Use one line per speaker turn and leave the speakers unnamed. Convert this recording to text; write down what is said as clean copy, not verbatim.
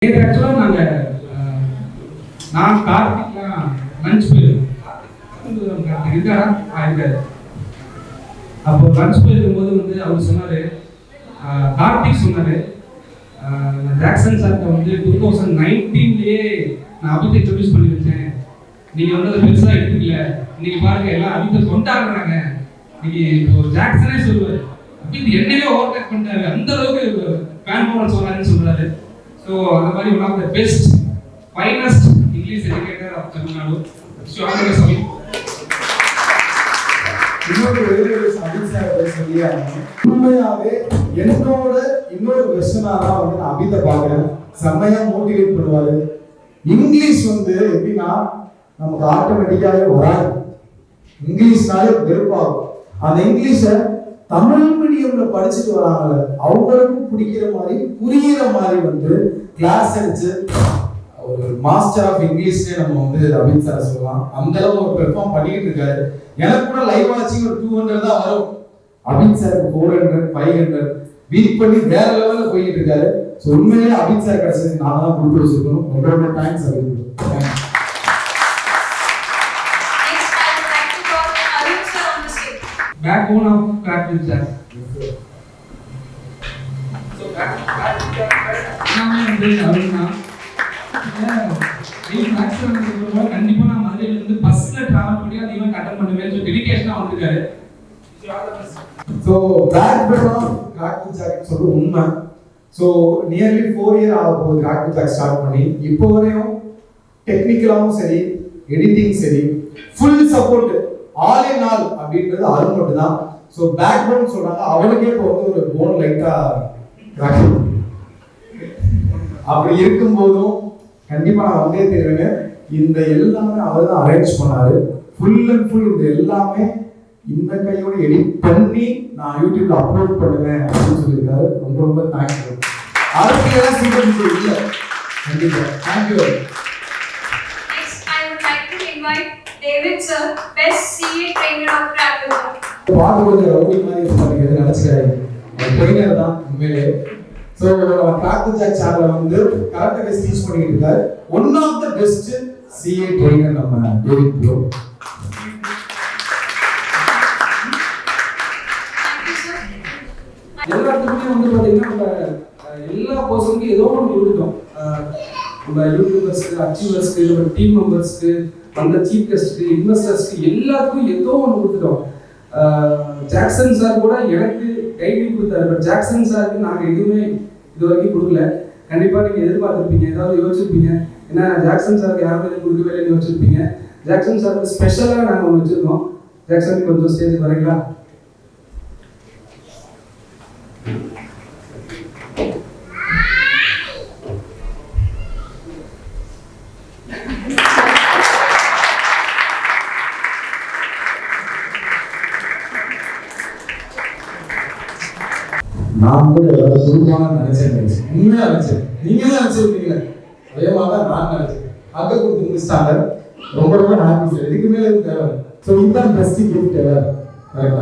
ஆக்சுவலாக நான் கார்த்திக்லாம் லஞ்ச் போயிருக்கோம் இருக்காரா இருக்காரு. அப்போ லஞ்ச் போயிருக்கும்போது அவர் சொன்னார், கார்த்திக் சொன்னார், ஜாக்சன் சார்கிட்ட 2019 நான் அபித்தை இன்ட்ரடியூஸ் பண்ணி வச்சேன், நீங்கள் அதை பெருசாக எடுத்துக்கல, இன்னைக்கு பாருங்க எல்லாம் அபித்தை கொண்டாடுறாங்க, நீங்கள் இப்போ ஜாக்சனே சொல்லுவார் அபித் என்னையே ஓவர்டேக் பண்ணிட்டாரு, அந்த அளவுக்கு ஃபேன் ஃபாலோவர்ஸ் சொன்னாருன்னு சொல்கிறாரு. ஸோ அந்த மாதிரி one of the best finest English educator of Tamil Nadu Sami.
உண்மையாவே என்னோட இன்னொரு வெர்ஷனா தான் நான் அபித்தை பார்க்கிறேன். செம்மையா மோட்டிவேட் பண்ணுவாரு. இங்கிலீஷ் எப்படின்னா நமக்கு ஆட்டோமேட்டிக்காவே வராது. இங்கிலீஷ்னாலே வெறுப்பாகும். அந்த இங்கிலீஷை தமிழ் மீடியம்ல படிச்சுட்டு வராங்கல்ல, அவங்களுக்கும் பிடிக்கிற மாதிரி புரிகிற மாதிரி கிளாஸ் எடுத்து ஒரு மாஸ்டர் ஆஃப் இங்கிலீஷ்னே நம்ம அபித் சார் சொல்லலாம். அந்த அளவு ஒரு பெர்ஃபார்ம் பண்ணிட்டு இருக்காரு. எனக்கு கூட லைவ் வாட்சிங் ஒரு 200 தான் வரும். அபித் சாருக்கு 400 500 பீட் பண்ணி வேற லெவல்ல போயிட்டு இருக்காரு. ஸோ உண்மையிலேயே அபித் சார் கிடைச்சது நான் தான் கொடுத்து வச்சிருக்கணும். ரொம்ப thanks Abid.
Backbone of crackwithjack. So crackwithjack கண்டிப்பா நான் மதுரையில இருந்து பஸ்ல டிராவல் பண்ணி அந்த ஈவென்ட் அட்டெண்ட் பண்ணுவேன். ஸோ டெடிகேஷனா வந்திருக்காரு.
ஸோ பேக்போன் ஆஃப் crackwithjack சொல்ற உண்மை. ஸோ நியர்லி 4 இயர் ஆக போகுது crackwithjack ஸ்டார்ட் பண்ணி. இப்போ வரையும் டெக்னிக்கலாவும் சரி, எடிட்டிங் சரி, full support all in all அப்படின்றது அருண் மட்டும் தான். ஸோ பேக் போன் சொல்றாங்க, அவனுக்கே இப்போ ஒரு போன் லைட்டா கிராக். அப்படி இருக்கும்போதும் கண்டிப்பா நான் வந்தே தெரிவேன். இந்த எல்லாமே அவர் தான் அரேஞ்ச் பண்ணாரு. ஃபுல் அண்ட் ஃபுல் இந்த எல்லாமே இந்த கையோட எடிட் பண்ணி நான் யூடியூப்ல அப்லோட் பண்ணுவேன் அப்படின்னு சொல்லியிருக்காரு. ரொம்ப ரொம்ப தேங்க்யூ. அடுத்து CWJ இல்லை கண்டிப்பா. Thank you.
David sir, best CA trainer of crackwithjack.
பாட்டு கொஞ்சம் ரவுடி மாதிரி இருப்பாங்க நினைச்சுக்காரு. ட்ரெயினர் தான் உண்மையிலே. ஸோ crackwithjack சேனல்ல கரெக்டாக டீச் பண்ணிட்டு இருக்காரு. One of the best CA trainer நம்ம டேவிட் ப்ரோ.
எல்லாத்துக்குமே பாத்தீங்கன்னா நம்ம எல்லா பர்சனுக்கும் ஏதோ ஒன்று கொடுத்துட்டோம். நம்ம யூடியூபர்ஸ்க்கு, அச்சீவர்ஸ்க்கு, நம்ம டீம் மெம்பர்ஸ்க்கு, அந்த சீஃப் கெஸ்ட்க்கு, இன்வெஸ்டர்ஸ்க்கு எல்லாருக்கும் ஏதோ ஒன்று கொடுத்துட்டோம். ஜாக்சன் சார் கூட எனக்கு கைட்லைன் கொடுத்தாரு. பட் ஜாக்சன் சாருக்கு நாங்கள் எதுவுமே இது வரைக்கும் கொடுக்கல. கண்டிப்பாக நீங்கள் எதிர்பார்த்துருப்பீங்க, ஏதாவது யோசிச்சிருப்பீங்க, ஏன்னா ஜாக்சன் சாருக்கு யாரும் எதுவும் கொடுக்கவே இல்லைன்னு யோசிச்சிருப்பீங்க. ஜாக்சன் சாருக்கு ஸ்பெஷலாக நாங்கள் ஒன்று வச்சுருக்கோம். ஜாக்சன் கொஞ்சம் ஸ்டேஜ் வரீங்களா?
நான் கூட ஏதாவது குடும்பமாக நினைச்சேன். உண்மையா நினைச்சேன். நீங்க தான் நினைச்சிருக்கீங்க. அதே மாதிரி தான் நான் நினைச்சேன். அங்க கொடுத்து முடிச்சிட்டாங்க. ரொம்ப ரொம்ப ஹாப்பி சார். இதுக்கு மேல தேவை. ஸோ இதுதான் பெஸ்ட் கிஃப்ட். கரெக்டா?